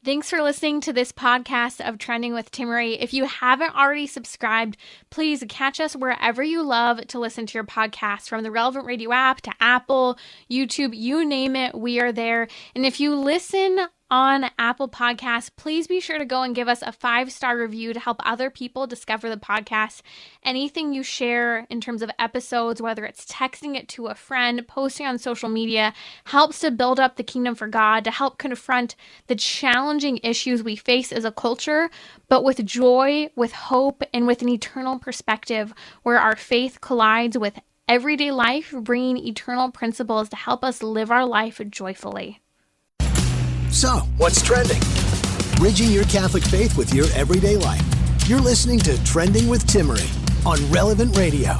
Thanks for listening to this podcast of Trending with Timmerie. If you haven't already subscribed, please catch us wherever you love to listen to your podcast, from the Relevant Radio app to Apple, YouTube, you name it, we are there. And if you listen on Apple Podcasts, please be sure to go and give us a 5-star review to help other people discover the podcast. Anything you share in terms of episodes, whether it's texting it to a friend, posting on social media, helps to build up the kingdom for God, to help confront the challenging issues we face as a culture, but with joy, with hope, and with an eternal perspective where our faith collides with everyday life, bringing eternal principles to help us live our life joyfully. So, what's trending? Bridging your Catholic faith with your everyday life. You're listening to Trending with Timmerie on Relevant Radio.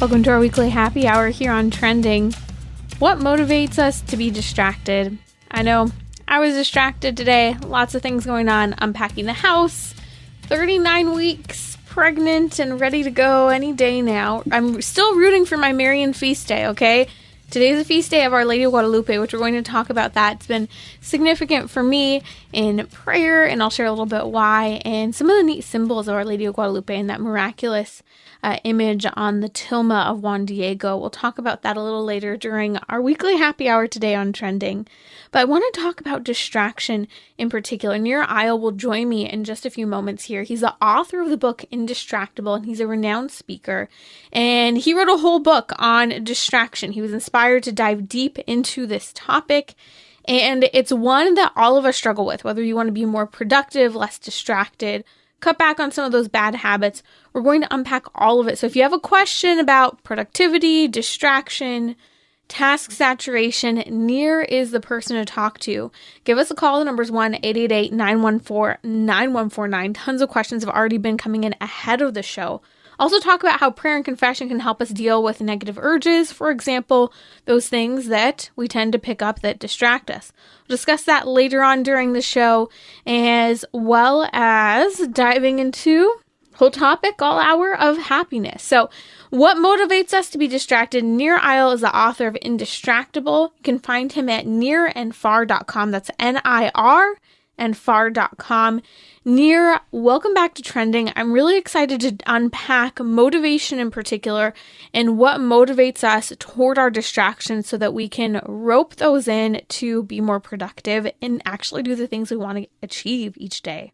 Welcome to our weekly happy hour here on Trending. What motivates us to be distracted? I know I was distracted today. Lots of things going on. Unpacking the house. 39 weeks pregnant and ready to go any day now. I'm still rooting for my Marian feast day, okay? Today's a feast day of Our Lady of Guadalupe, which we're going to talk about that. It's been significant for me in prayer, and I'll share a little bit why, and some of the neat symbols of Our Lady of Guadalupe and that miraculous image on the tilma of Juan Diego. We'll talk about that a little later during our weekly happy hour today on Trending. But I want to talk about distraction in particular. Nir Eyal will join me in just a few moments here. He's the author of the book Indistractable, and he's a renowned speaker. And he wrote a whole book on distraction. He was inspired to dive deep into this topic. And it's one that all of us struggle with, whether you want to be more productive, less distracted, cut back on some of those bad habits. We're going to unpack all of it. So if you have a question about productivity, distraction, task saturation, Nir is the person to talk to. Give us a call. The number is 1-888-914-9149. Tons of questions have already been coming in ahead of the show. Also talk about how prayer and confession can help us deal with negative urges. For example, those things that we tend to pick up that distract us. We'll discuss that later on during the show, as well as diving into whole topic, all hour of happiness. So what motivates us to be distracted? Nir Eyal is the author of Indistractable. You can find him at nirandfar.com. That's N-I-R and far.com. Nir, welcome back to Trending. I'm really excited to unpack motivation in particular and what motivates us toward our distractions so that we can rope those in to be more productive and actually do the things we want to achieve each day.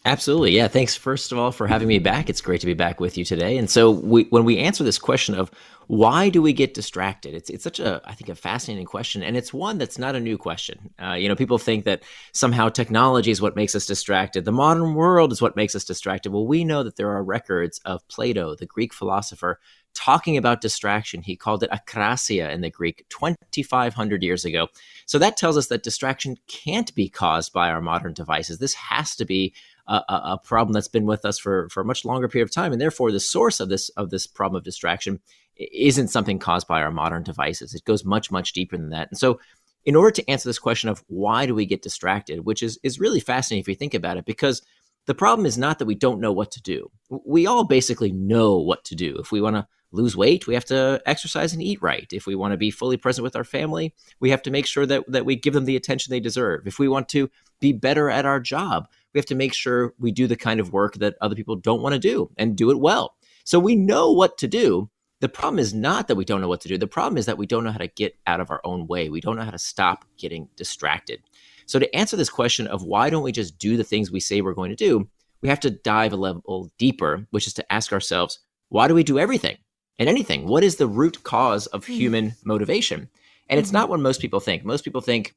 Absolutely. Yeah. Thanks, first of all, for having me back. It's great to be back with you today. And so when we answer this question of why do we get distracted, it's such a, I think, a fascinating question. And it's one that's not a new question. People think that somehow technology is what makes us distracted. The modern world is what makes us distracted. Well, we know that there are records of Plato, the Greek philosopher, talking about distraction. He called it akrasia in the Greek 2,500 years ago. So that tells us that distraction can't be caused by our modern devices. This has to be a problem that's been with us for a much longer period of time. And therefore, the source of this problem of distraction isn't something caused by our modern devices. It goes much, much deeper than that. And so in order to answer this question of why do we get distracted, which is really fascinating if you think about it, because the problem is not that we don't know what to do. We all basically know what to do. If we want to lose weight, we have to exercise and eat right. If we want to be fully present with our family, we have to make sure that we give them the attention they deserve. If we want to be better at our job, we have to make sure we do the kind of work that other people don't want to do and do it well. So we know what to do. The problem is not that we don't know what to do. The problem is that we don't know how to get out of our own way. We don't know how to stop getting distracted. So to answer this question of why don't we just do the things we say we're going to do, we have to dive a level deeper, which is to ask ourselves, why do we do everything and anything? What is the root cause of human motivation? And it's not what most people think. Most people think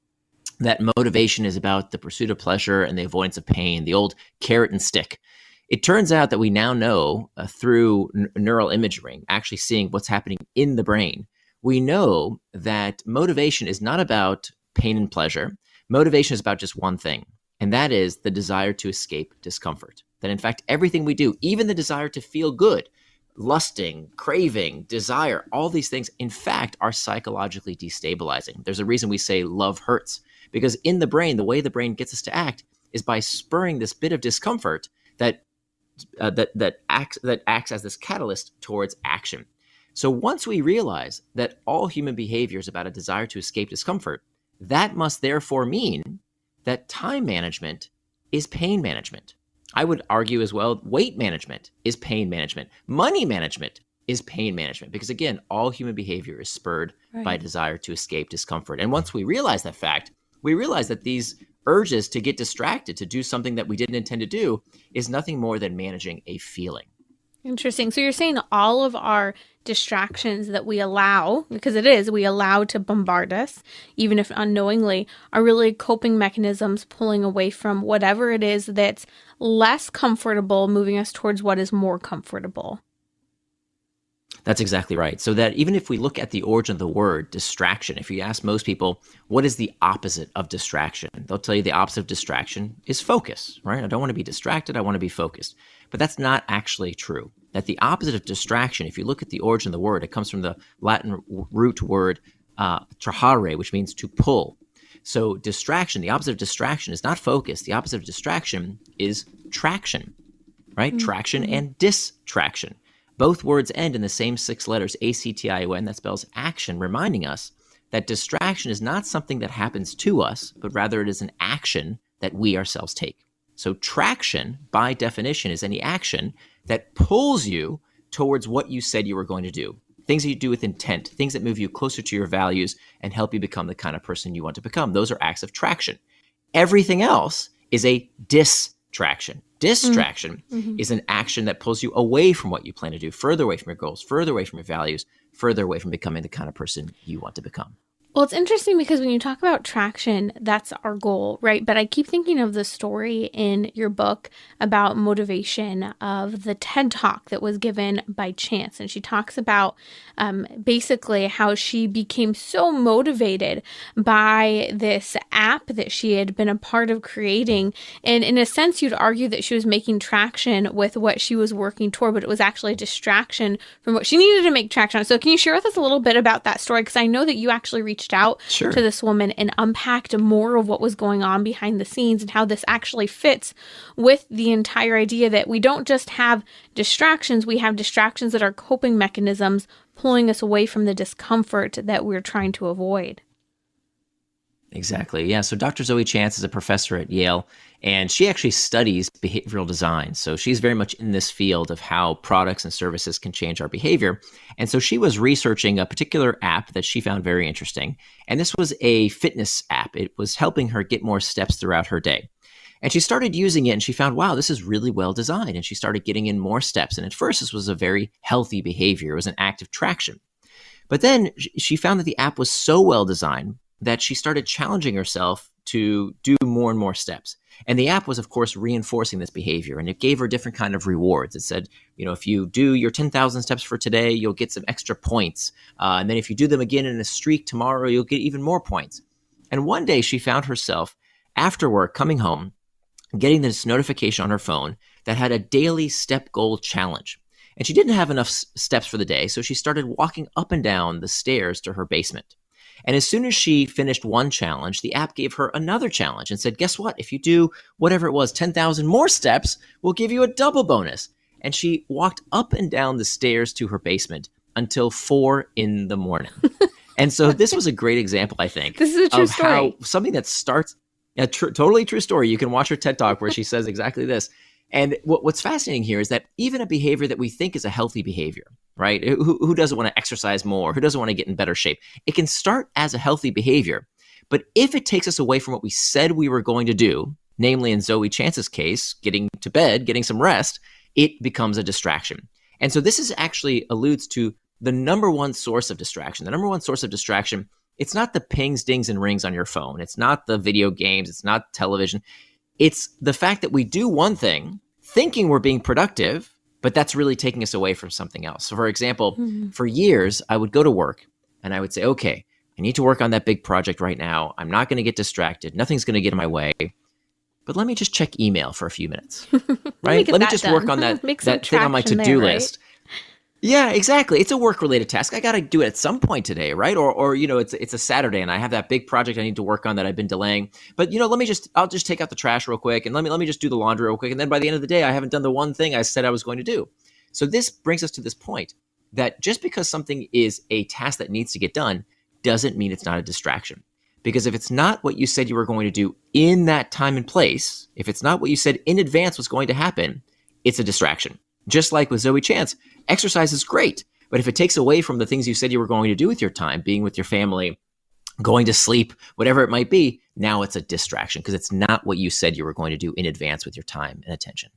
that motivation is about the pursuit of pleasure and the avoidance of pain, the old carrot and stick. It turns out that we now know through neural imaging, actually seeing what's happening in the brain, we know that motivation is not about pain and pleasure. Motivation is about just one thing, and that is the desire to escape discomfort. That in fact, everything we do, even the desire to feel good, lusting, craving, desire, all these things, in fact, are psychologically destabilizing. There's a reason we say love hurts, because in the brain, the way the brain gets us to act is by spurring this bit of discomfort that acts as this catalyst towards action. So once we realize that all human behavior is about a desire to escape discomfort, that must therefore mean that time management is pain management. I would argue as well, weight management is pain management. Money management is pain management, because again, all human behavior is spurred by desire to escape discomfort. And once we realize that fact, we realize that these urges to get distracted, to do something that we didn't intend to do, is nothing more than managing a feeling. Interesting. So you're saying all of our distractions that we allow, because we allow to bombard us, even if unknowingly, are really coping mechanisms pulling away from whatever it is that's less comfortable, moving us towards what is more comfortable. That's exactly right. So that even if we look at the origin of the word distraction, if you ask most people, what is the opposite of distraction? They'll tell you the opposite of distraction is focus, right? I don't want to be distracted. I want to be focused. But that's not actually true. That the opposite of distraction, if you look at the origin of the word, it comes from the Latin root word trahare, which means to pull. So distraction, the opposite of distraction is not focus. The opposite of distraction is traction, right? Mm-hmm. Traction and distraction. Both words end in the same 6 letters, A-C-T-I-O-N, that spells action, reminding us that distraction is not something that happens to us, but rather it is an action that we ourselves take. So traction, by definition, is any action that pulls you towards what you said you were going to do. Things that you do with intent, things that move you closer to your values and help you become the kind of person you want to become. Those are acts of traction. Everything else is a distraction. Distraction is an action that pulls you away from what you plan to do, further away from your goals, further away from your values, further away from becoming the kind of person you want to become. Well, it's interesting because when you talk about traction, that's our goal, right? But I keep thinking of the story in your book about motivation of the TED Talk that was given by Chance. And she talks about basically how she became so motivated by this app that she had been a part of creating. And in a sense, you'd argue that she was making traction with what she was working toward, but it was actually a distraction from what she needed to make traction on. So can you share with us a little bit about that story? Because I know that you actually reached out to this woman and unpacked more of what was going on behind the scenes and how this actually fits with the entire idea that we don't just have distractions, we have distractions that are coping mechanisms pulling us away from the discomfort that we're trying to avoid. Exactly. Yeah. So Dr. Zoe Chance is a professor at Yale, and she actually studies behavioral design. So she's very much in this field of how products and services can change our behavior. And so she was researching a particular app that she found very interesting. And this was a fitness app. It was helping her get more steps throughout her day. And she started using it and she found, wow, this is really well designed. And she started getting in more steps. And at first, this was a very healthy behavior. It was an act of traction. But then she found that the app was so well designed that she started challenging herself to do more and more steps. And the app was, of course, reinforcing this behavior. And it gave her different kind of rewards. It said, you know, if you do your 10,000 steps for today, you'll get some extra points. And then if you do them again in a streak tomorrow, you'll get even more points. And one day she found herself after work coming home, getting this notification on her phone that had a daily step goal challenge. And she didn't have enough steps for the day. So she started walking up and down the stairs to her basement. And as soon as she finished one challenge, the app gave her another challenge and said, guess what? If you do whatever it was, 10,000 more steps, we'll give you a double bonus. And she walked up and down the stairs to her basement until 4 a.m. And so this was a great example, I think, this is a true story. How something that starts a totally true story. You can watch her TED Talk where she says exactly this. And what's fascinating here is that even a behavior that we think is a healthy behavior, right? Who doesn't want to exercise more? Who doesn't want to get in better shape? It can start as a healthy behavior. But if it takes us away from what we said we were going to do, namely in Zoe Chance's case, getting to bed, getting some rest, it becomes a distraction. And so this is actually alludes to the number one source of distraction. The number one source of distraction, it's not the pings, dings, and rings on your phone. It's not the video games. It's not television. It's the fact that we do one thing thinking we're being productive, but that's really taking us away from something else. So for example, for years, I would go to work and I would say, okay, I need to work on that big project right now. I'm not going to get distracted. Nothing's going to get in my way. But let me just check email for a few minutes, right? Let me just work on that thing on my to-do list. Yeah, exactly. It's a work-related task. I got to do it at some point today, right? Or you know, it's a Saturday and I have that big project I need to work on that I've been delaying. But you know, I'll just take out the trash real quick and let me just do the laundry real quick. And then by the end of the day, I haven't done the one thing I said I was going to do. So this brings us to this point that just because something is a task that needs to get done doesn't mean it's not a distraction. Because if it's not what you said you were going to do in that time and place, if it's not what you said in advance was going to happen, it's a distraction. Just like with Zoe Chance, exercise is great, but if it takes away from the things you said you were going to do with your time, being with your family, going to sleep, whatever it might be, now it's a distraction because it's not what you said you were going to do in advance with your time and attention.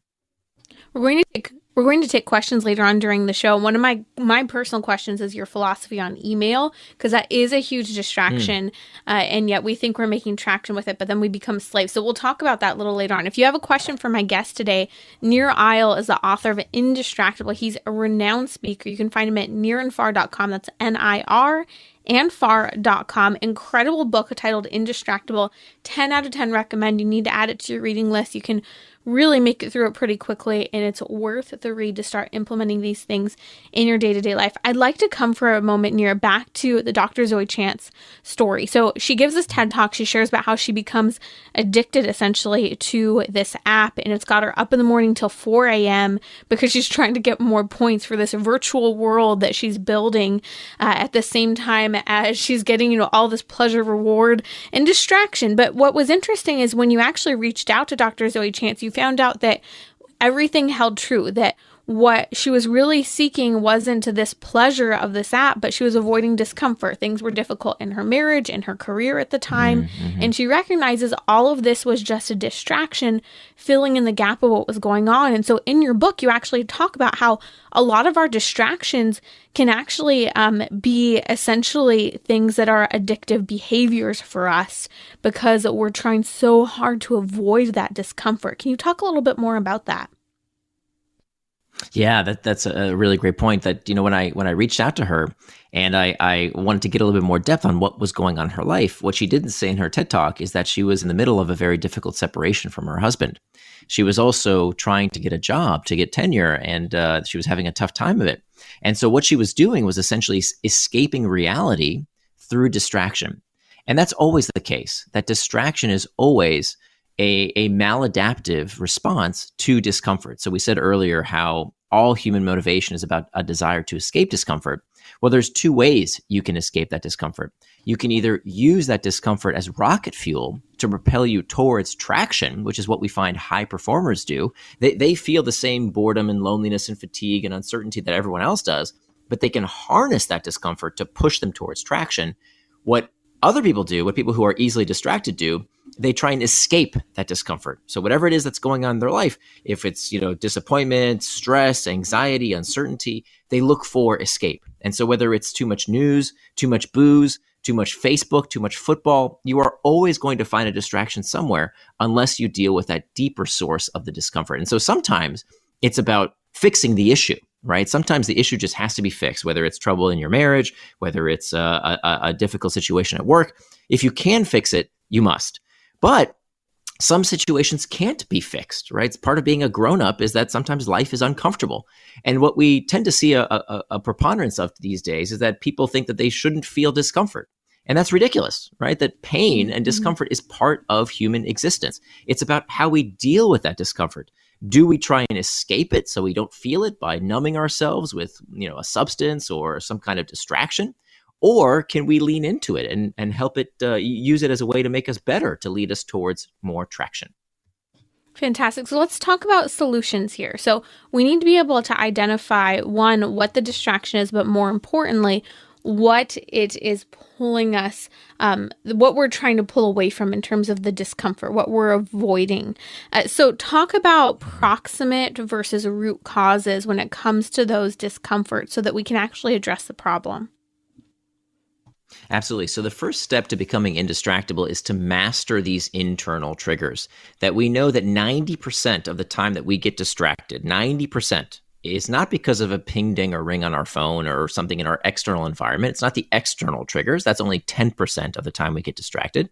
We're going to take questions later on during the show. One of my personal questions is your philosophy on email, because that is a huge distraction, and yet we think we're making traction with it, but then we become slaves. So we'll talk about that a little later on. If you have a question for my guest today, Nir Eyal is the author of Indistractable. He's a renowned speaker. You can find him at nirandfar.com. That's NIR and far.com. Incredible book titled Indistractable. 10 out of 10 recommend. You need to add it to your reading list. You can really make it through it pretty quickly, and it's worth the read to start implementing these things in your day-to-day life. I'd like to come for a moment near back to the Dr. Zoe Chance story. So she gives this TED Talk. She shares about how she becomes addicted essentially to this app, and it's got her up in the morning till 4 a.m. because she's trying to get more points for this virtual world that she's building at the same time as she's getting, all this pleasure, reward, and distraction. But what was interesting is when you actually reached out to Dr. Zoe Chance, you found out that everything held true, that what she was really seeking wasn't this pleasure of this app, but she was avoiding discomfort. Things were difficult in her marriage and her career at the time. And she recognizes all of this was just a distraction, filling in the gap of what was going on. And so in your book, you actually talk about how a lot of our distractions can actually be essentially things that are addictive behaviors for us because we're trying so hard to avoid that discomfort. Can you talk a little bit more about that? Yeah, that's a really great point. That when I reached out to her and I wanted to get a little bit more depth on what was going on in her life, what she didn't say in her TED Talk is that she was in the middle of a very difficult separation from her husband. She was also trying to get a job, to get tenure, and she was having a tough time of it. And so what she was doing was essentially escaping reality through distraction. And that's always the case. That distraction is always a maladaptive response to discomfort. So we said earlier how all human motivation is about a desire to escape discomfort. Well, there's two ways you can escape that discomfort. You can either use that discomfort as rocket fuel to propel you towards traction, which is what we find high performers do. They feel the same boredom and loneliness and fatigue and uncertainty that everyone else does, but they can harness that discomfort to push them towards traction. What other people do, what people who are easily distracted do, they try and escape that discomfort. So whatever it is that's going on in their life, if it's, disappointment, stress, anxiety, uncertainty, they look for escape. And so whether it's too much news, too much booze, too much Facebook, too much football, you are always going to find a distraction somewhere unless you deal with that deeper source of the discomfort. And so sometimes it's about fixing the issue, right? Sometimes the issue just has to be fixed, whether it's trouble in your marriage, whether it's a difficult situation at work. If you can fix it, you must. But some situations can't be fixed, right? It's part of being a grown-up is that sometimes life is uncomfortable. And what we tend to see a preponderance of these days is that people think that they shouldn't feel discomfort. And that's ridiculous, right? That pain and discomfort is part of human existence. It's about how we deal with that discomfort. Do we try and escape it so we don't feel it by numbing ourselves with, a substance or some kind of distraction? Or can we lean into it and help it, use it as a way to make us better, to lead us towards more traction? Fantastic. So let's talk about solutions here. So we need to be able to identify, one, what the distraction is, but more importantly, what it is pulling us, what we're trying to pull away from in terms of the discomfort, what we're avoiding. So talk about proximate versus root causes when it comes to those discomforts so that we can actually address the problem. Absolutely. So the first step to becoming indistractable is to master these internal triggers. That we know that 90% of the time that we get distracted, 90%, is not because of a ping, ding, or ring on our phone or something in our external environment. It's not the external triggers. That's only 10% of the time we get distracted.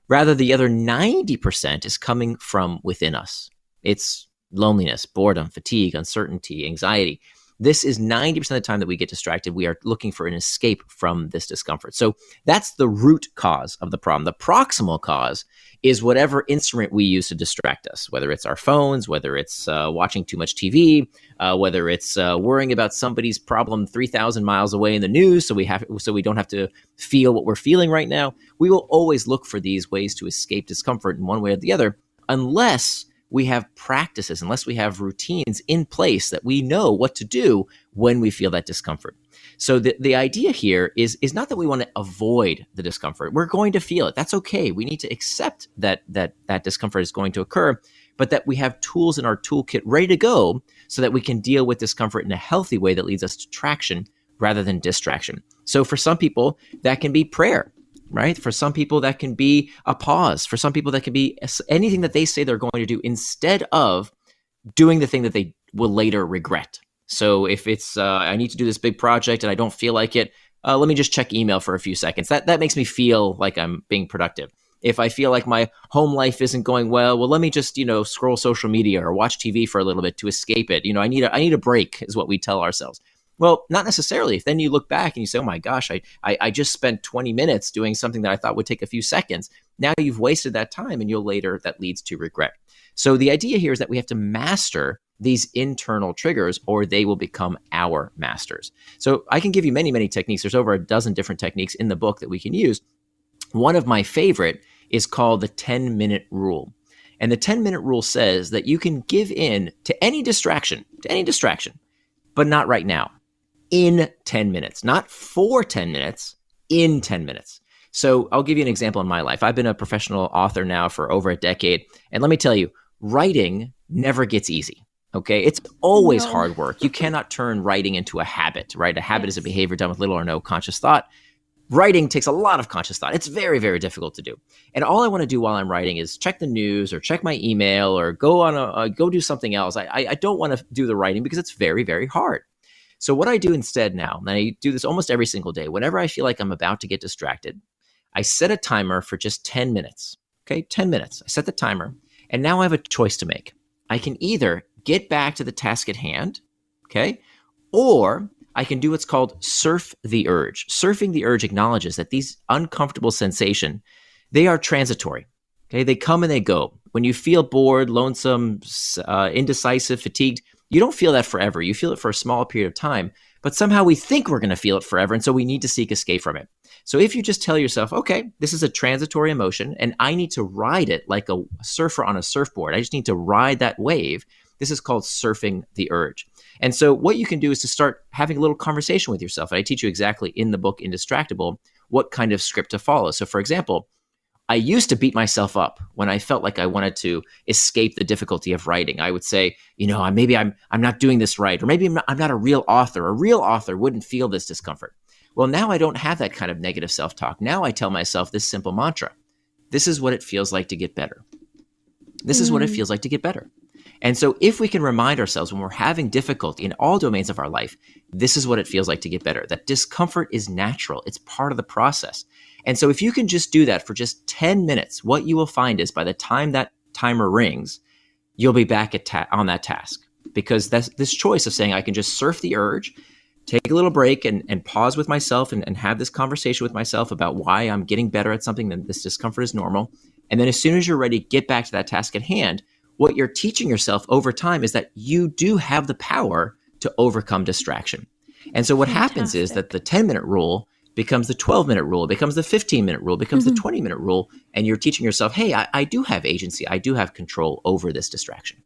Rather, the other 90% is coming from within us. It's loneliness, boredom, fatigue, uncertainty, anxiety. This is 90% of the time that we get distracted. We are looking for an escape from this discomfort. So that's the root cause of the problem. The proximal cause is whatever instrument we use to distract us, whether it's our phones, whether it's watching too much TV, whether it's worrying about somebody's problem 3,000 miles away in the news, so we don't have to feel what we're feeling right now. We will always look for these ways to escape discomfort in one way or the other, unless we have practices, unless we have routines in place that we know what to do when we feel that discomfort. So the idea here is not that we want to avoid the discomfort. We're going to feel it. That's okay. We need to accept that discomfort is going to occur, but that we have tools in our toolkit ready to go so that we can deal with discomfort in a healthy way that leads us to traction rather than distraction. So for some people, that can be prayer. Right? For some people, that can be a pause. For some people, that can be anything that they say they're going to do instead of doing the thing that they will later regret. So if it's, I need to do this big project and I don't feel like it, let me just check email for a few seconds. That makes me feel like I'm being productive. If I feel like my home life isn't going well, let me just, scroll social media or watch TV for a little bit to escape it. I need a break is what we tell ourselves. Well, not necessarily. If then you look back and you say, oh my gosh, I just spent 20 minutes doing something that I thought would take a few seconds. Now you've wasted that time and that leads to regret. So the idea here is that we have to master these internal triggers or they will become our masters. So I can give you many, many techniques. There's over a dozen different techniques in the book that we can use. One of my favorite is called the 10-minute rule. And the 10-minute rule says that you can give in to any distraction, but not right now. In 10 minutes, not for 10 minutes, in 10 minutes. So I'll give you an example in my life. I've been a professional author now for over a decade. And let me tell you, writing never gets easy. Okay. It's always hard work. You cannot turn writing into a habit, right? A habit is a behavior done with little or no conscious thought. Writing takes a lot of conscious thought. It's very, very difficult to do. And all I want to do while I'm writing is check the news or check my email or go do something else. I don't want to do the writing because it's very, very hard. So what I do instead now, and I do this almost every single day, whenever I feel like I'm about to get distracted, I set a timer for just 10 minutes. Okay, 10 minutes. I set the timer, and now I have a choice to make. I can either get back to the task at hand, okay, or I can do what's called surf the urge. Surfing the urge acknowledges that these uncomfortable sensations, they are transitory. Okay, they come and they go. When you feel bored, lonesome, indecisive, fatigued, you don't feel that forever. You feel it for a small period of time, but somehow we think we're going to feel it forever, and so we need to seek escape from it. So if you just tell yourself, okay, this is a transitory emotion, and I need to ride it like a surfer on a surfboard. I just need to ride that wave. This is called surfing the urge. And so what you can do is to start having a little conversation with yourself. And I teach you exactly in the book, Indistractable, what kind of script to follow. So for example, I used to beat myself up when I felt like I wanted to escape the difficulty of writing. I would say, maybe I'm not doing this right, or maybe I'm not a real author. A real author wouldn't feel this discomfort. Well, now I don't have that kind of negative self-talk. Now I tell myself this simple mantra. This is what it feels like to get better. This is what it feels like to get better. And so if we can remind ourselves when we're having difficulty in all domains of our life, this is what it feels like to get better. That discomfort is natural. It's part of the process. And so if you can just do that for just 10 minutes, what you will find is by the time that timer rings, you'll be back on that task. Because that's this choice of saying I can just surf the urge, take a little break and pause with myself and have this conversation with myself about why I'm getting better at something, that this discomfort is normal. And then as soon as you're ready, get back to that task at hand. What you're teaching yourself over time is that you do have the power to overcome distraction. And so what happens is that the 10-minute rule becomes the 12-minute rule, becomes the 15-minute rule, becomes the 20-minute rule. And you're teaching yourself, hey, I do have agency. I do have control over this distraction.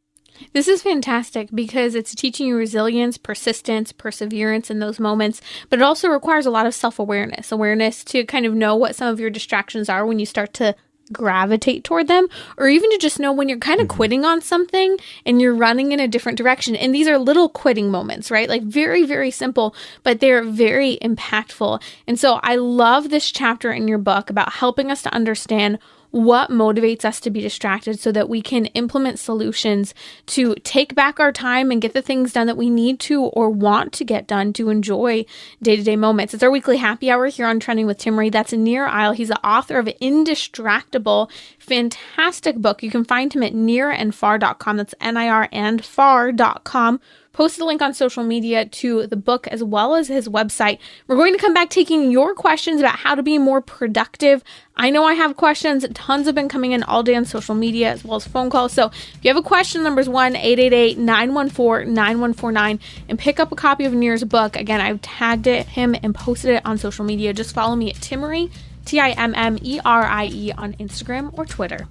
This is fantastic because it's teaching you resilience, persistence, perseverance in those moments, but it also requires a lot of self-awareness, awareness to kind of know what some of your distractions are when you start to gravitate toward them, or even to just know when you're kind of quitting on something and you're running in a different direction. And these are little quitting moments, right? Like very, very simple, but they're very impactful. And so I love this chapter in your book about helping us to understand what motivates us to be distracted so that we can implement solutions to take back our time and get the things done that we need to or want to get done to enjoy day-to-day moments. It's our weekly happy hour here on Trending with Timmerie. That's Nir Eyal. He's the author of Indistractable, fantastic book. You can find him at nirandfar.com. That's NIR and far.com. posted a link on social media to the book as well as his website. We're going to come back taking your questions about how to be more productive. I know I have questions. Tons have been coming in all day on social media as well as phone calls. So if you have a question, the number is 1-888-914-9149, and pick up a copy of Nir's book. Again, I've tagged him and posted it on social media. Just follow me at Timmerie, Timmerie on Instagram or Twitter.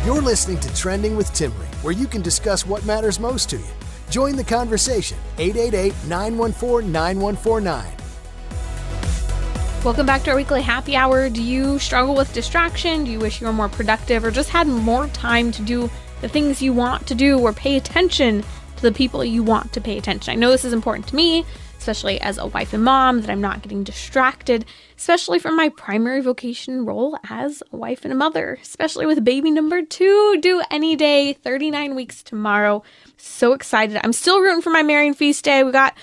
You're listening to Trending with Timmerie, where you can discuss what matters most to you. Join the conversation, 888-914-9149. Welcome back to our weekly happy hour. Do you struggle with distraction? Do you wish you were more productive or just had more time to do the things you want to do or pay attention to the people you want to pay attention? I know this is important to me, especially as a wife and mom, that I'm not getting distracted, especially from my primary vocation role as a wife and a mother, especially with baby number 2 due any day, 39 weeks tomorrow. So excited. I'm still rooting for my Marian feast day. We got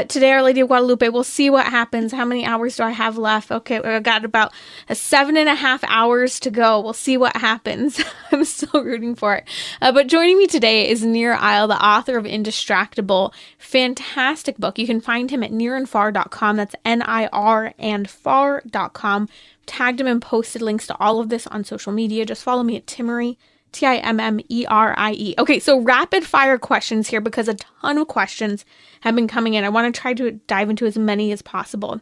today Our Lady of Guadalupe. We'll see what happens. How many hours do I have left? Okay, I've got about 7.5 hours to go. We'll see what happens. I'm still rooting for it. But joining me today is Nir Eyal, the author of Indistractable. Fantastic book. You can find him at nirandfar.com. That's N-I-R and far.com. Tagged him and posted links to all of this on social media. Just follow me at Timmerie, Timmerie. Okay, so rapid fire questions here because a ton of questions have been coming in. I want to try to dive into as many as possible.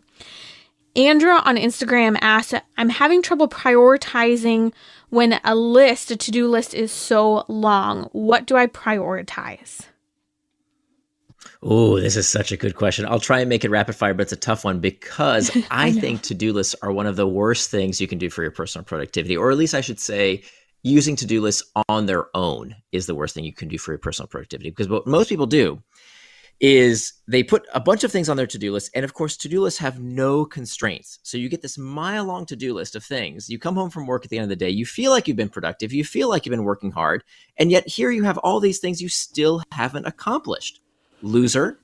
Andrea on Instagram asked, I'm having trouble prioritizing when a to-do list is so long. What do I prioritize? Oh, this is such a good question. I'll try and make it rapid fire, but it's a tough one because I think to-do lists are one of the worst things you can do for your personal productivity, or at least I should say using to-do lists on their own is the worst thing you can do for your personal productivity. Because what most people do is they put a bunch of things on their to-do list. And of course, to-do lists have no constraints. So you get this mile-long to-do list of things. You come home from work at the end of the day. You feel like you've been productive. You feel like you've been working hard. And yet here you have all these things you still haven't accomplished. Loser.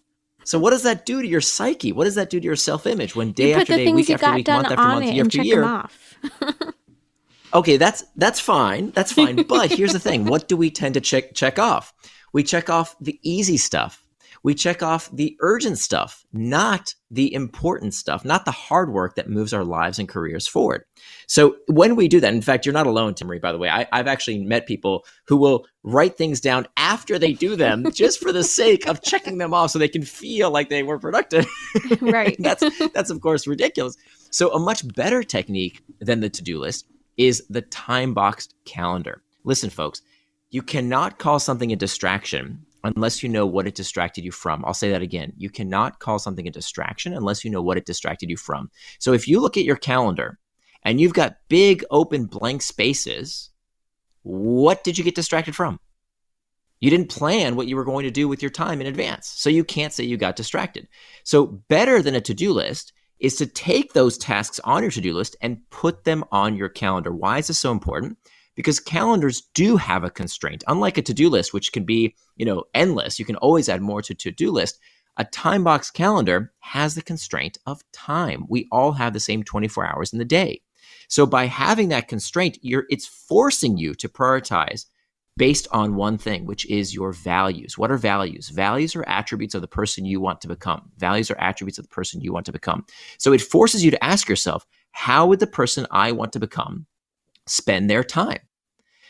So what does that do to your psyche? What does that do to your self-image when day after day, week after week, month after month, year after year? Okay, that's fine. That's fine. But here's the thing. What do we tend to check off? We check off the easy stuff. We check off the urgent stuff, not the important stuff, not the hard work that moves our lives and careers forward. So when we do that, in fact, you're not alone, Timmerie, by the way. I've actually met people who will write things down after they do them just for the sake of checking them off so they can feel like they were productive. Right. That's of course ridiculous. So a much better technique than the to-do list is the time-boxed calendar. Listen, folks, you cannot call something a distraction unless you know what it distracted you from. I'll say that again. You cannot call something a distraction unless you know what it distracted you from. So if you look at your calendar and you've got big open blank spaces, what did you get distracted from? You didn't plan what you were going to do with your time in advance. So you can't say you got distracted. So better than a to-do list is to take those tasks on your to-do list and put them on your calendar. Why is this so important? Because calendars do have a constraint. Unlike a to-do list, which can be, endless, you can always add more to a to-do list. A time box calendar has the constraint of time. We all have the same 24 hours in the day. So by having that constraint, it's forcing you to prioritize based on one thing, which is your values. What are values? Values are attributes of the person you want to become. Values are attributes of the person you want to become. So it forces you to ask yourself, how would the person I want to become spend their time?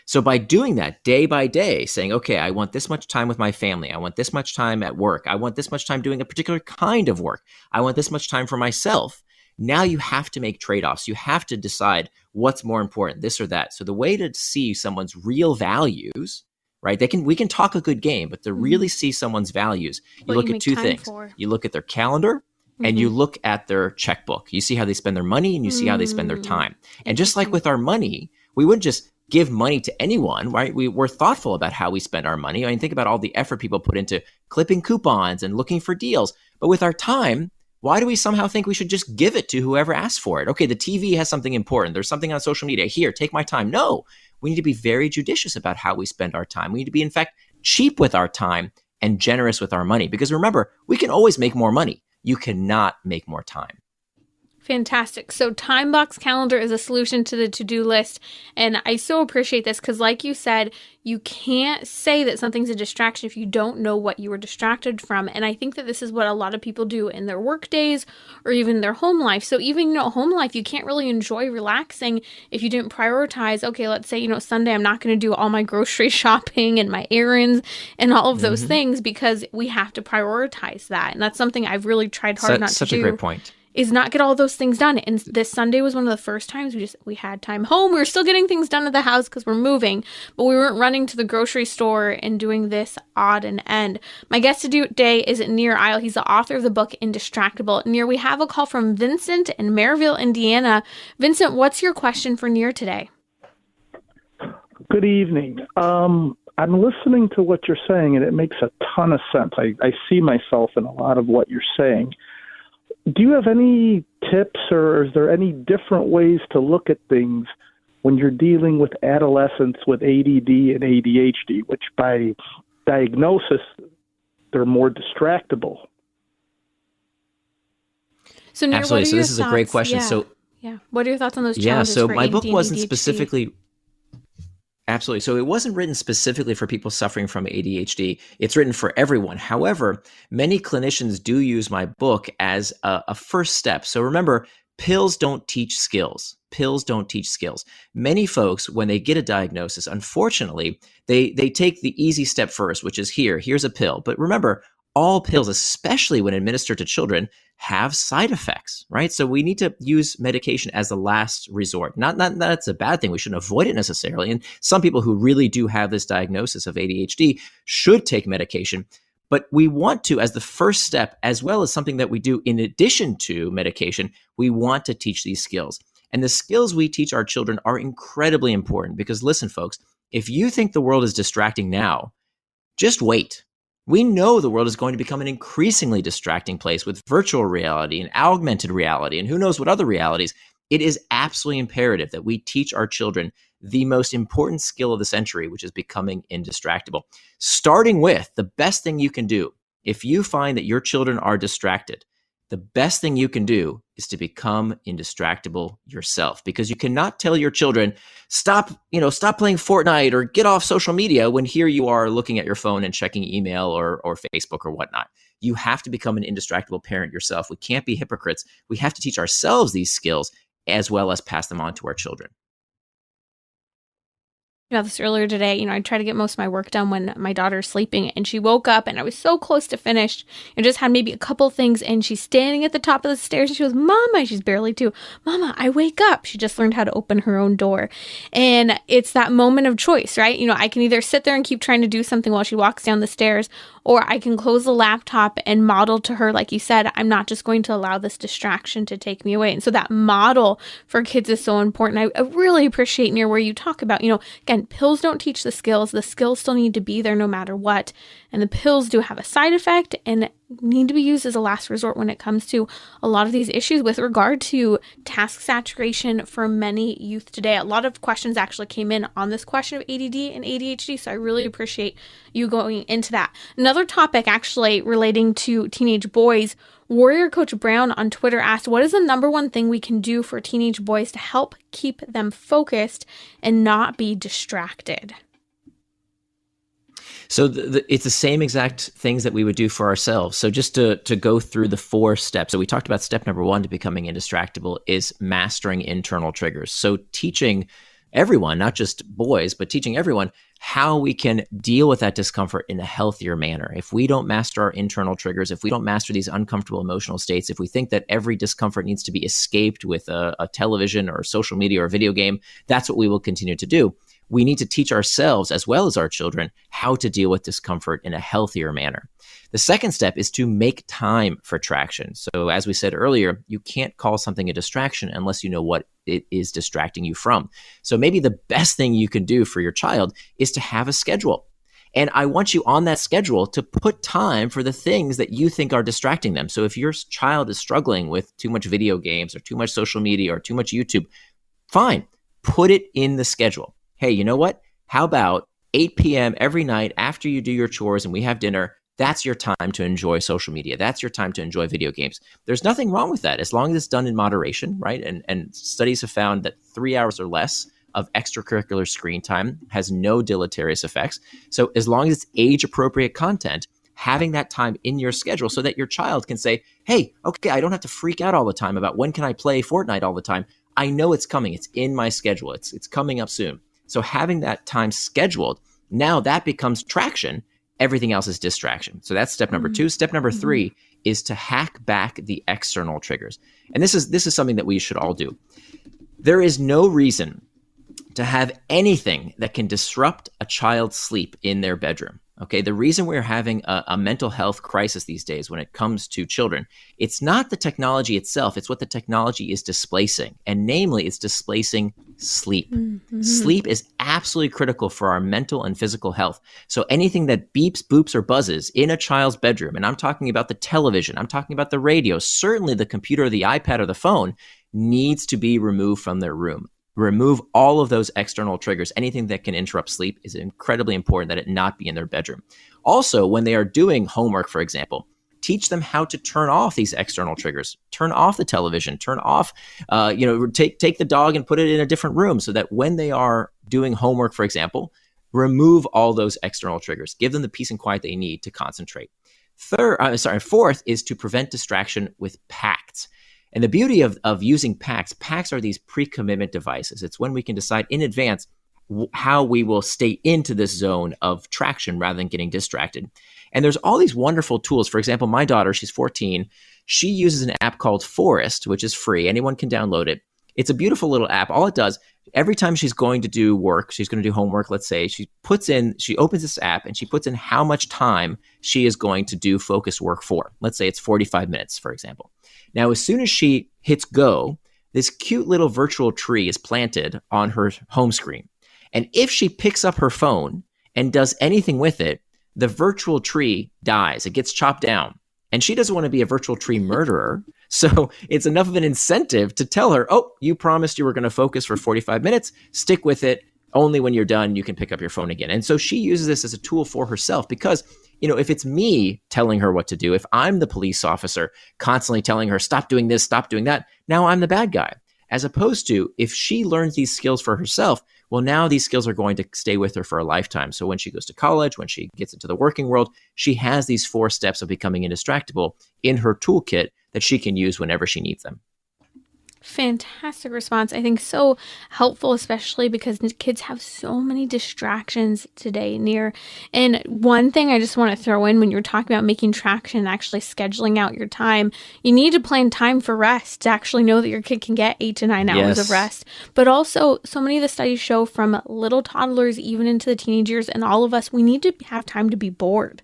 So by doing that day by day, saying, okay, I want this much time with my family. I want this much time at work. I want this much time doing a particular kind of work. I want this much time for myself. Now you have to make trade-offs. You have to decide what's more important, this or that. So the way to see someone's real values, right? We can talk a good game, but to really see someone's values, you look at two things. You look at their calendar and you look at their checkbook. You see how they spend their money and you see how they spend their time. And just like with our money, we wouldn't just give money to anyone, right? We're thoughtful about how we spend our money. I mean, think about all the effort people put into clipping coupons and looking for deals. But with our time, why do we somehow think we should just give it to whoever asks for it? Okay, the TV has something important. There's something on social media. Here, take my time. No, we need to be very judicious about how we spend our time. We need to be, in fact, cheap with our time and generous with our money. Because remember, we can always make more money. You cannot make more time. Fantastic. So Time Box Calendar is a solution to the to-do list. And I so appreciate this because like you said, you can't say that something's a distraction if you don't know what you were distracted from. And I think that this is what a lot of people do in their work days or even their home life. So even, home life, you can't really enjoy relaxing if you didn't prioritize, okay, let's say, Sunday, I'm not going to do all my grocery shopping and my errands and all of those things because we have to prioritize that. And that's something I've really tried hard not to do. Such a great point. Is not get all those things done. And this Sunday was one of the first times we had time home. We were still getting things done at the house because we're moving, but we weren't running to the grocery store and doing this odd and end. My guest today is Nir Eyal. He's the author of the book Indistractable. Nir, we have a call from Vincent in Maryville, Indiana. Vincent, what's your question for Nir today? Good evening. I'm listening to what you're saying, and it makes a ton of sense. I see myself in a lot of what you're saying. Do you have any tips or is there any different ways to look at things when you're dealing with adolescents with ADD and ADHD, which by diagnosis, they're more distractible? So Nir, absolutely. So this is thoughts? A great question. Yeah. What are your thoughts on those challenges? So for my ADD book and wasn't ADHD? specifically... Absolutely. So it wasn't written specifically for people suffering from ADHD. It's written for everyone. However, many clinicians do use my book as a first step. So remember, pills don't teach skills. Pills don't teach skills. Many folks, when they get a diagnosis, unfortunately, they take the easy step first, which is here's a pill. But remember, all pills, especially when administered to children, have side effects, right? So we need to use medication as a last resort. Not that it's a bad thing. We shouldn't avoid it necessarily. And some people who really do have this diagnosis of ADHD should take medication. But we want to, as the first step, as well as something that we do in addition to medication, we want to teach these skills. And the skills we teach our children are incredibly important because listen, folks, if you think the world is distracting now, just wait. We know the world is going to become an increasingly distracting place with virtual reality and augmented reality and who knows what other realities. It is absolutely imperative that we teach our children the most important skill of the century, which is becoming indistractable. Starting with the best thing you can do. If you find that your children are distracted, the best thing you can do is to become indistractable yourself, because you cannot tell your children, stop playing Fortnite or get off social media when here you are looking at your phone and checking email or Facebook or whatnot. You have to become an indistractable parent yourself. We can't be hypocrites. We have to teach ourselves these skills as well as pass them on to our children. This earlier today, I tried to get most of my work done when my daughter's sleeping and she woke up and I was so close to finished and just had maybe a couple things and she's standing at the top of the stairs and she goes, Mama, she's barely 2. Mama, I wake up. She just learned how to open her own door. And it's that moment of choice, right? I can either sit there and keep trying to do something while she walks down the stairs, or I can close the laptop and model to her, like you said, I'm not just going to allow this distraction to take me away. And so that model for kids is so important. I really appreciate, Nir, where you talk about, again, pills don't teach the skills. The skills still need to be there no matter what. And the pills do have a side effect and need to be used as a last resort when it comes to a lot of these issues with regard to task saturation for many youth today. A lot of questions actually came in on this question of ADD and ADHD, so I really appreciate you going into that. Another topic actually relating to teenage boys, Warrior Coach Brown on Twitter asked, what is the number one thing we can do for teenage boys to help keep them focused and not be distracted? So it's the same exact things that we would do for ourselves. So just to go through the 4 steps. So we talked about step number 1 to becoming indistractable is mastering internal triggers. So teaching everyone, not just boys, but teaching everyone how we can deal with that discomfort in a healthier manner. If we don't master our internal triggers, if we don't master these uncomfortable emotional states, if we think that every discomfort needs to be escaped with a television or social media or a video game, that's what we will continue to do. We need to teach ourselves as well as our children how to deal with discomfort in a healthier manner. The second step is to make time for traction. So as we said earlier, you can't call something a distraction unless you know what it is distracting you from. So maybe the best thing you can do for your child is to have a schedule. And I want you on that schedule to put time for the things that you think are distracting them. So if your child is struggling with too much video games or too much social media or too much YouTube, fine, put it in the schedule. Hey, you know what? How about 8 p.m. every night after you do your chores and we have dinner, that's your time to enjoy social media. That's your time to enjoy video games. There's nothing wrong with that as long as it's done in moderation, right? And studies have found that 3 hours or less of extracurricular screen time has no deleterious effects. So as long as it's age appropriate content, having that time in your schedule so that your child can say, hey, okay, I don't have to freak out all the time about when can I play Fortnite all the time. I know it's coming. It's in my schedule. It's coming up soon. So having that time scheduled, now that becomes traction. Everything else is distraction. So that's step number 2. Step number 3 is to hack back the external triggers. And this is something that we should all do. There is no reason to have anything that can disrupt a child's sleep in their bedroom. Okay, the reason we're having a mental health crisis these days when it comes to children, it's not the technology itself, it's what the technology is displacing. And namely, it's displacing sleep. Sleep is absolutely critical for our mental and physical health. So anything that beeps, boops, or buzzes in a child's bedroom, and I'm talking about the television, I'm talking about the radio, certainly the computer, the iPad, or the phone, needs to be removed from their room. Remove all of those external triggers. Anything that can interrupt sleep is incredibly important that it not be in their bedroom. Also, when they are doing homework, for example, teach them how to turn off these external triggers. Turn off the television, turn off, take the dog and put it in a different room so that when they are doing homework, for example, remove all those external triggers. Give them the peace and quiet they need to concentrate. Fourth is to prevent distraction with pacts. And the beauty of using pacts are these pre-commitment devices. It's when we can decide in advance how we will stay into this zone of traction rather than getting distracted. And there's all these wonderful tools. For example, my daughter, she's 14. She uses an app called Forest, which is free. Anyone can download it. It's a beautiful little app. All it does, every time she's going to do work, she's going to do homework, let's say, she opens this app and she puts in how much time she is going to do focused work for. Let's say it's 45 minutes, for example. Now, as soon as she hits go, this cute little virtual tree is planted on her home screen. And if she picks up her phone and does anything with it, the virtual tree dies. It gets chopped down. And she doesn't want to be a virtual tree murderer. So it's enough of an incentive to tell her, oh, you promised you were going to focus for 45 minutes. Stick with it. Only when you're done, you can pick up your phone again. And so she uses this as a tool for herself because, if it's me telling her what to do, if I'm the police officer constantly telling her, stop doing this, stop doing that, now I'm the bad guy. As opposed to if she learns these skills for herself, well, now these skills are going to stay with her for a lifetime. So when she goes to college, when she gets into the working world, she has these 4 steps of becoming indistractable in her toolkit that she can use whenever she needs them. Fantastic response. I think so helpful, especially because kids have so many distractions today, Nir. And one thing I just want to throw in when you're talking about making traction and actually scheduling out your time, you need to plan time for rest to actually know that your kid can get 8 to 9 hours of rest. But also, so many of the studies show from little toddlers even into the teenage years and all of us, we need to have time to be bored.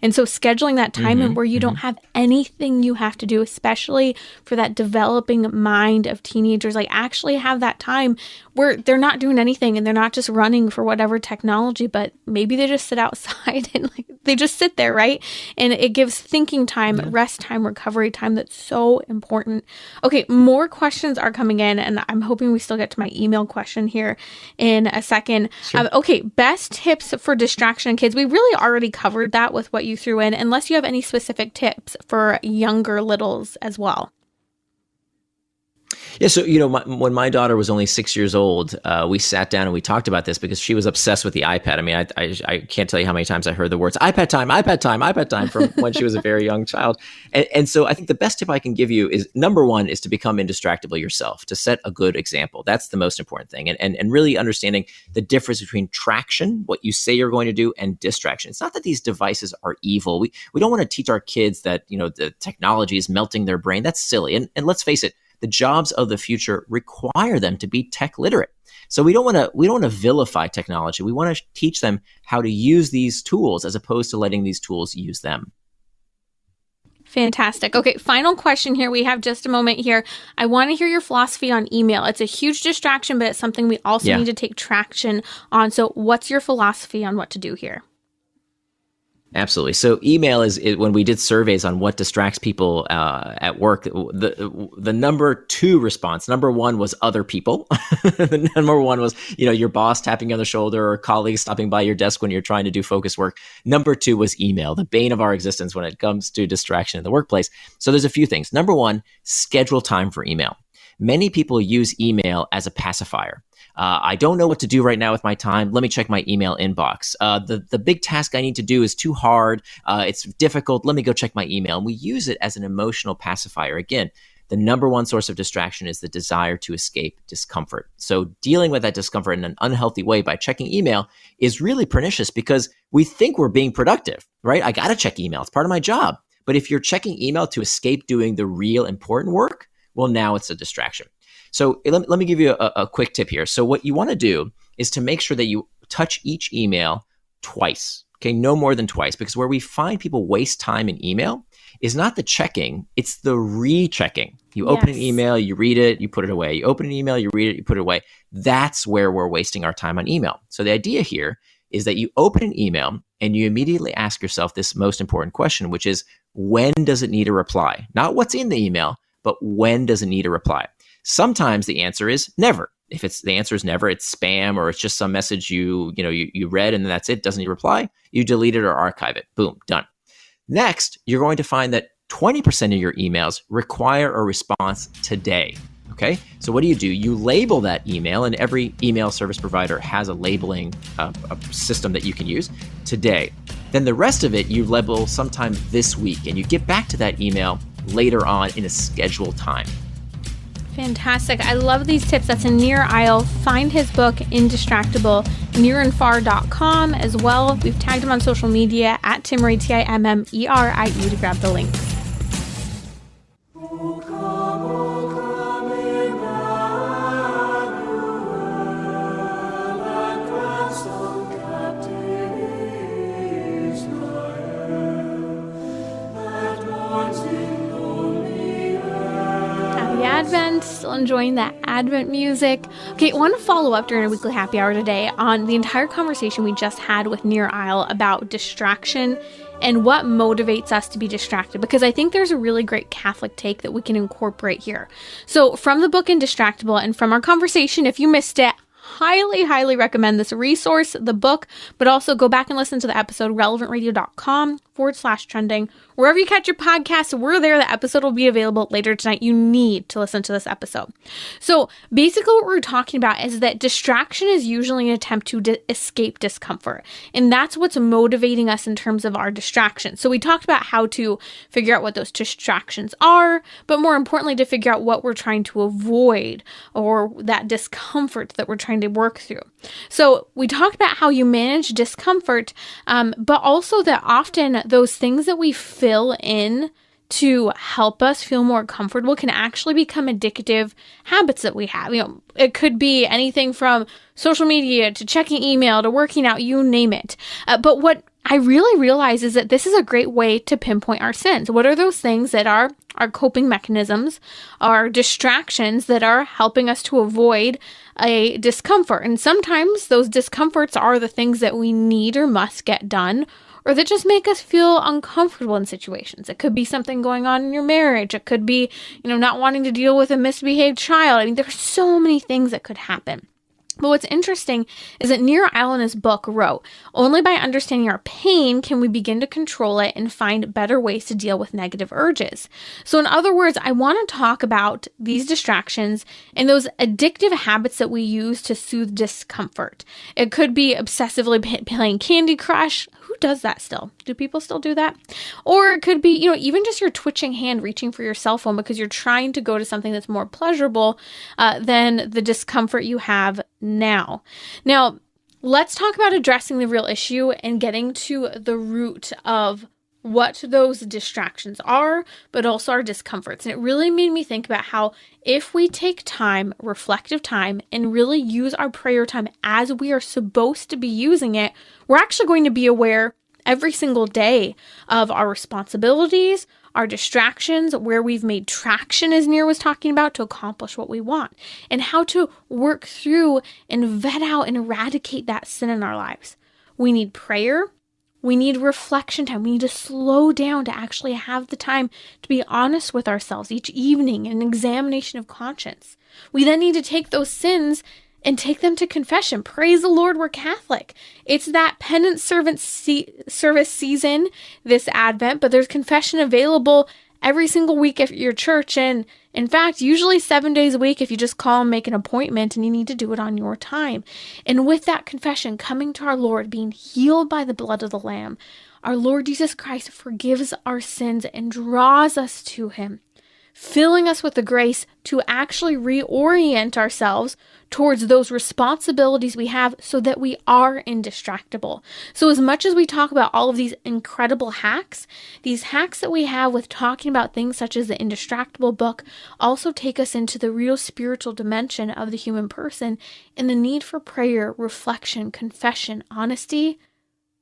And so scheduling that time in where you don't have anything you have to do, especially for that developing mind of teenagers, like actually have that time where they're not doing anything and they're not just running for whatever technology, but maybe they just sit outside and they just sit there, right? And it gives thinking time, rest time, recovery time that's so important. Okay, more questions are coming in and I'm hoping we still get to my email question here in a second. Sure. Okay, best tips for distraction kids. We really already covered that with what you threw in, unless you have any specific tips for younger littles as well. Yeah, so, when my daughter was only 6 years old, we sat down and we talked about this because she was obsessed with the iPad. I mean, I can't tell you how many times I heard the words iPad time, iPad time, iPad time from when she was a very young child. And so I think the best tip I can give you is, number one, is to become indistractable yourself, to set a good example. That's the most important thing. And really understanding the difference between traction, what you say you're going to do, and distraction. It's not that these devices are evil. We don't want to teach our kids that, the technology is melting their brain. That's silly. And let's face it, the jobs of the future require them to be tech literate. So we don't want to vilify technology. We want to teach them how to use these tools as opposed to letting these tools use them. Fantastic. Okay, final question here. We have just a moment here. I want to hear your philosophy on email. It's a huge distraction, but it's something we also need to take traction on. So what's your philosophy on what to do here? Absolutely. So email is when we did surveys on what distracts people at work, the number two response, number one was other people. The number one was, your boss tapping you on the shoulder or colleagues stopping by your desk when you're trying to do focus work. Number two was email, the bane of our existence when it comes to distraction in the workplace. So there's a few things. Number one, schedule time for email. Many people use email as a pacifier. I don't know what to do right now with my time. Let me check my email inbox. The big task I need to do is too hard. It's difficult. Let me go check my email. And we use it as an emotional pacifier. Again, the number one source of distraction is the desire to escape discomfort. So dealing with that discomfort in an unhealthy way by checking email is really pernicious because we think we're being productive, right? I got to check email. It's part of my job. But if you're checking email to escape doing the real important work, well, now it's a distraction. So let me give you a quick tip here. So what you want to do is to make sure that you touch each email twice, okay? No more than twice, because where we find people waste time in email is not the checking, it's the rechecking. You open an email, you read it, you put it away. You open an email, you read it, you put it away. That's where we're wasting our time on email. So the idea here is that you open an email and you immediately ask yourself this most important question, which is, when does it need a reply? Not what's in the email, but when does it need a reply? Sometimes the answer is never. If the answer is never, it's spam or it's just some message you read and that's it, doesn't need a reply, you delete it or archive it. Boom, done. Next, you're going to find that 20% of your emails require a response today. Okay, so what do? You label that email, and every email service provider has a labeling a system that you can use today. Then the rest of it you label sometime this week, and you get back to that email later on in a scheduled time. Fantastic. I love these tips. That's in Nir Eyal. Find his book, Indistractable, nirandfar.com as well. We've tagged him on social media at Timmerie, Timmerie, to grab the links. Advent, still enjoying that Advent music. Okay, I want to follow up during our weekly happy hour today on the entire conversation we just had with Nir Eyal about distraction and what motivates us to be distracted, because I think there's a really great Catholic take that we can incorporate here. So from the book Indistractable and from our conversation, if you missed it, highly recommend this resource, the book, but also go back and listen to the episode, relevantradio.com/trending. Wherever you catch your podcasts, we're there. The episode will be available later tonight. You need to listen to this episode. So basically what we're talking about is that distraction is usually an attempt to escape discomfort. And that's what's motivating us in terms of our distraction. So we talked about how to figure out what those distractions are, but more importantly, to figure out what we're trying to avoid or that discomfort that we're trying to work through. So we talked about how you manage discomfort, but also that often those things that we fill in to help us feel more comfortable can actually become addictive habits that we have. It could be anything from social media to checking email to working out, you name it. But what I really realize is that this is a great way to pinpoint our sins. What are those things that are our coping mechanisms, our distractions that are helping us to avoid a discomfort? And sometimes those discomforts are the things that we need or must get done, or that just make us feel uncomfortable in situations. It could be something going on in your marriage. It could be, not wanting to deal with a misbehaved child. I mean, there's so many things that could happen. But what's interesting is that Nir Eyal in his book wrote, only by understanding our pain can we begin to control it and find better ways to deal with negative urges. So in other words, I want to talk about these distractions and those addictive habits that we use to soothe discomfort. It could be obsessively playing Candy Crush. Who does that still? Do people still do that? Or it could be, even just your twitching hand reaching for your cell phone because you're trying to go to something that's more pleasurable than the discomfort you have now. Now, let's talk about addressing the real issue and getting to the root of what those distractions are, but also our discomforts. And it really made me think about how if we take time, reflective time, and really use our prayer time as we are supposed to be using it, we're actually going to be aware every single day of our responsibilities, our distractions, where we've made traction, as Nir was talking about, to accomplish what we want, and how to work through and vet out and eradicate that sin in our lives. We need prayer. We need reflection time. We need to slow down to actually have the time to be honest with ourselves each evening, an examination of conscience. We then need to take those sins and take them to confession. Praise the Lord, we're Catholic. It's that penance service season this Advent, but there's confession available every single week at your church. And in fact, usually 7 days a week if you just call and make an appointment, and you need to do it on your time. And with that confession, coming to our Lord, being healed by the blood of the Lamb, our Lord Jesus Christ forgives our sins and draws us to him, filling us with the grace to actually reorient ourselves towards those responsibilities we have so that we are indistractable. So as much as we talk about all of these incredible hacks, these hacks that we have with talking about things such as the Indistractable book also take us into the real spiritual dimension of the human person and the need for prayer, reflection, confession, honesty,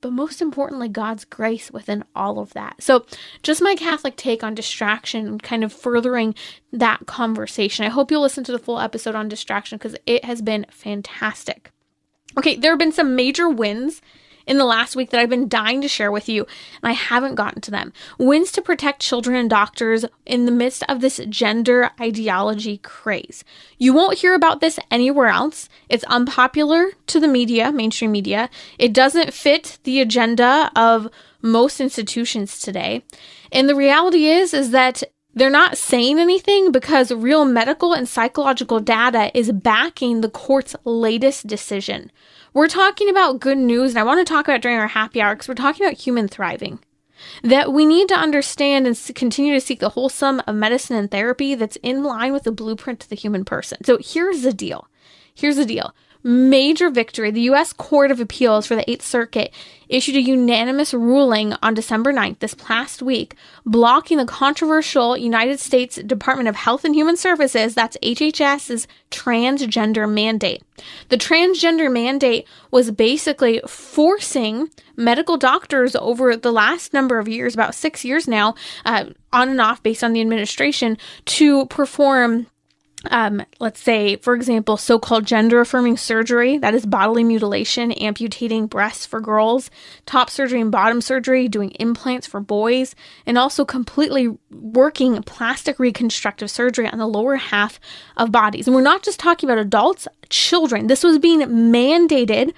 but most importantly, God's grace within all of that. So just my Catholic take on distraction and kind of furthering that conversation. I hope you'll listen to the full episode on distraction because it has been fantastic. Okay, there have been some major wins in the last week that I've been dying to share with you, and I haven't gotten to them. Wins to protect children and doctors in the midst of this gender ideology craze. You won't hear about this anywhere else. It's unpopular to the media, mainstream media. It doesn't fit the agenda of most institutions today. And the reality is that they're not saying anything because real medical and psychological data is backing the court's latest decision. We're talking about good news, and I want to talk about it during our happy hour because we're talking about human thriving. That we need to understand and continue to seek the wholesome of medicine and therapy that's in line with the blueprint to the human person. So here's the deal. Major victory. The U.S. Court of Appeals for the 8th Circuit issued a unanimous ruling on December 9th, this past week, blocking the controversial United States Department of Health and Human Services, that's HHS's transgender mandate. The transgender mandate was basically forcing medical doctors over the last number of years, about 6 years now, on and off based on the administration, to perform let's say, for example, so-called gender-affirming surgery, that is bodily mutilation, amputating breasts for girls, top surgery and bottom surgery, doing implants for boys, and also completely working plastic reconstructive surgery on the lower half of bodies. And we're not just talking about adults, children. This was being mandated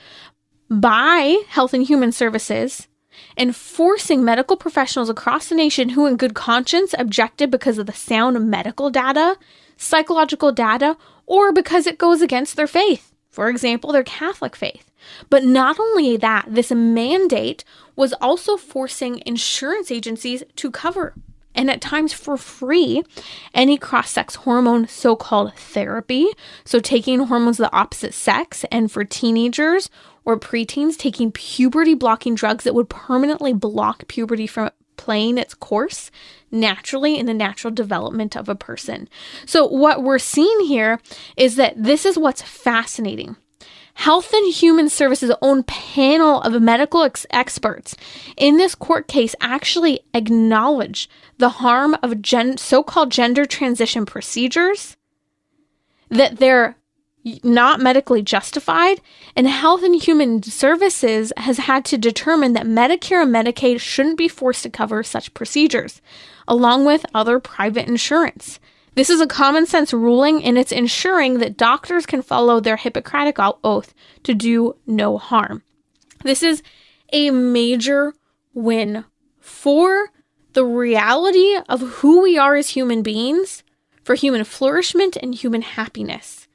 by Health and Human Services and forcing medical professionals across the nation who in good conscience objected because of the sound medical data, psychological data, or because it goes against their faith, for example, their Catholic faith. But not only that, this mandate was also forcing insurance agencies to cover, and at times for free, any cross-sex hormone so-called therapy, so taking hormones of the opposite sex, and for teenagers or preteens, taking puberty-blocking drugs that would permanently block puberty from playing its course naturally in the natural development of a person. So what we're seeing here is that this is what's fascinating. Health and Human Services' own panel of medical experts in this court case actually acknowledge the harm of so-called gender transition procedures, that they're not medically justified, and Health and Human Services has had to determine that Medicare and Medicaid shouldn't be forced to cover such procedures, along with other private insurance. This is a common sense ruling, and it's ensuring that doctors can follow their Hippocratic oath to do no harm. This is a major win for the reality of who we are as human beings, for human flourishment and human happiness.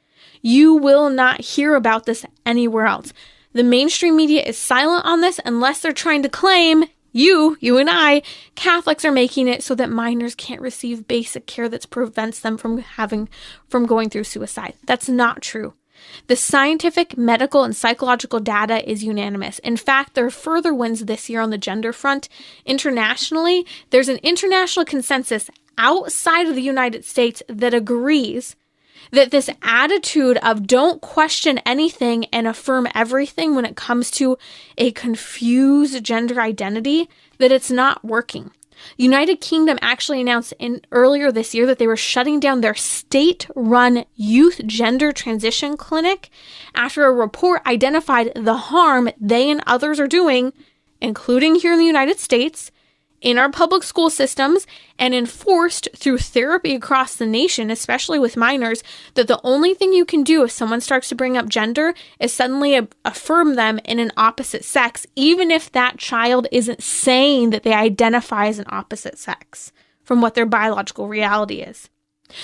You will not hear about this anywhere else. The mainstream media is silent on this unless they're trying to claim you and I, Catholics, are making it so that minors can't receive basic care that prevents them from going through suicide. That's not true. The scientific, medical, and psychological data is unanimous. In fact, there are further wins this year on the gender front. Internationally, there's an international consensus outside of the United States that agrees that this attitude of don't question anything and affirm everything when it comes to a confused gender identity, that it's not working. United Kingdom actually announced earlier this year that they were shutting down their state-run youth gender transition clinic after a report identified the harm they and others are doing including here in the United States, in our public school systems, and enforced through therapy across the nation, especially with minors, that the only thing you can do if someone starts to bring up gender is suddenly affirm them in an opposite sex, even if that child isn't saying that they identify as an opposite sex from what their biological reality is.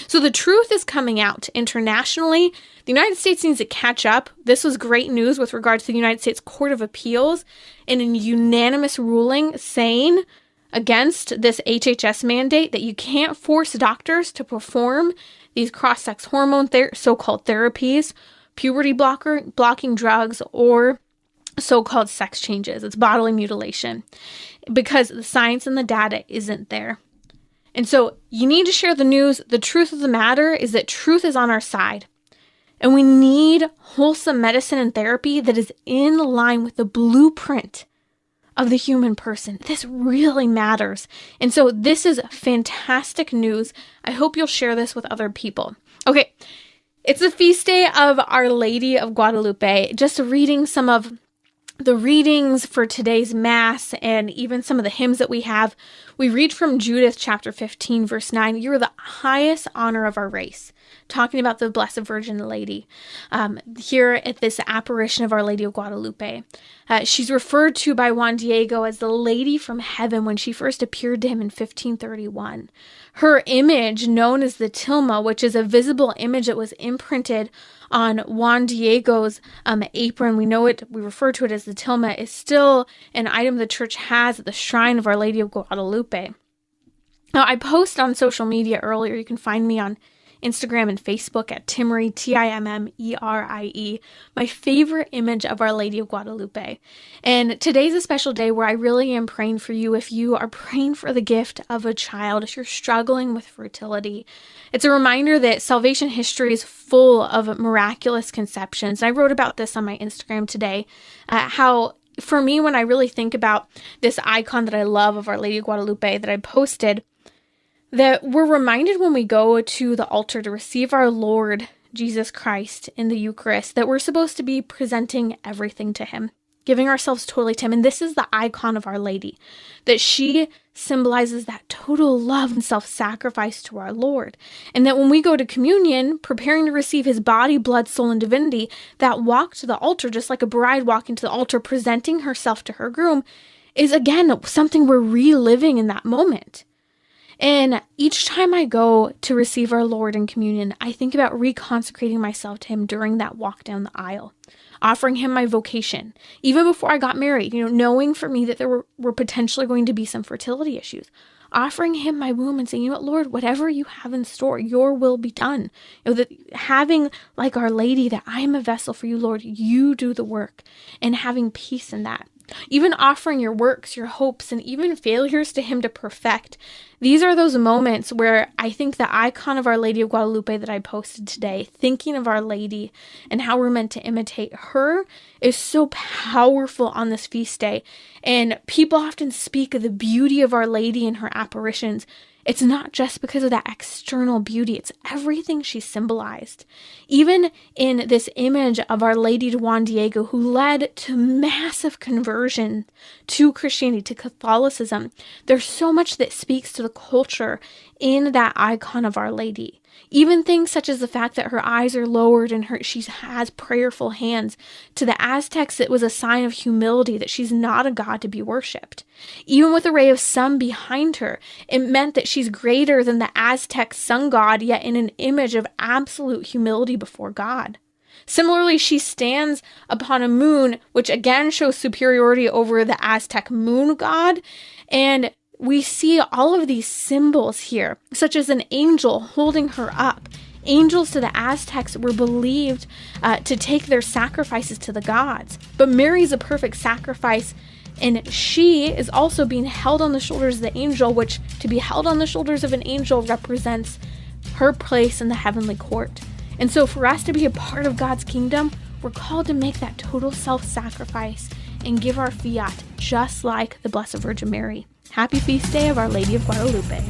So the truth is coming out internationally. The United States needs to catch up. This was great news with regards to the United States Court of Appeals in a unanimous ruling saying against this HHS mandate that you can't force doctors to perform these cross-sex hormone so-called therapies, puberty blocking drugs, or so-called sex changes. It's bodily mutilation because the science and the data isn't there. And so you need to share the news. The truth of the matter is that truth is on our side. And we need wholesome medicine and therapy that is in line with the blueprint of the human person. This really matters. And so this is fantastic news. I hope you'll share this with other people. Okay, it's the feast day of Our Lady of Guadalupe. Just reading some of the readings for today's Mass and even some of the hymns that we have. We read from Judith chapter 15, verse 9. You're the highest honor of our race. Talking about the Blessed Virgin Lady here at this apparition of Our Lady of Guadalupe. She's referred to by Juan Diego as the Lady from Heaven when she first appeared to him in 1531. Her image, known as the tilma, which is a visible image that was imprinted on Juan Diego's apron, we refer to it as the tilma, is still an item the church has at the shrine of Our Lady of Guadalupe. Now, I posted on social media earlier. You can find me on Instagram and Facebook at Timmerie, Timmerie, my favorite image of Our Lady of Guadalupe. And today's a special day where I really am praying for you if you are praying for the gift of a child, if you're struggling with fertility. It's a reminder that salvation history is full of miraculous conceptions. And I wrote about this on my Instagram today, how for me, when I really think about this icon that I love of Our Lady of Guadalupe that I posted, that we're reminded when we go to the altar to receive our Lord Jesus Christ in the Eucharist that we're supposed to be presenting everything to Him, giving ourselves totally to Him. And this is the icon of Our Lady, that she symbolizes that total love and self-sacrifice to our Lord. And that when we go to communion, preparing to receive His body, blood, soul, and divinity, that walk to the altar, just like a bride walking to the altar, presenting herself to her groom, is again something we're reliving in that moment. And each time I go to receive our Lord in communion, I think about reconsecrating myself to Him during that walk down the aisle, offering Him my vocation, even before I got married, knowing for me that there were potentially going to be some fertility issues, offering Him my womb and saying, Lord, whatever you have in store, your will be done. That having like Our Lady, that I am a vessel for you, Lord, you do the work, and having peace in that. Even offering your works, your hopes, and even failures to Him to perfect. These are those moments where I think the icon of Our Lady of Guadalupe that I posted today, thinking of Our Lady and how we're meant to imitate her, is so powerful on this feast day. And people often speak of the beauty of Our Lady and her apparitions. It's not just because of that external beauty, it's everything she symbolized. Even in this image of Our Lady to Juan Diego, who led to massive conversion to Christianity, to Catholicism, there's so much that speaks to the culture in that icon of Our Lady. Even things such as the fact that her eyes are lowered and she has prayerful hands. To the Aztecs, it was a sign of humility, that she's not a god to be worshipped. Even with a ray of sun behind her, it meant that she's greater than the Aztec sun god, yet in an image of absolute humility before God. Similarly, she stands upon a moon, which again shows superiority over the Aztec moon god, and we see all of these symbols here, such as an angel holding her up. Angels to the Aztecs were believed to take their sacrifices to the gods. But Mary's a perfect sacrifice, and she is also being held on the shoulders of the angel, which to be held on the shoulders of an angel represents her place in the heavenly court. And so for us to be a part of God's kingdom, we're called to make that total self-sacrifice and give our fiat, just like the Blessed Virgin Mary. Happy feast day of Our Lady of Guadalupe.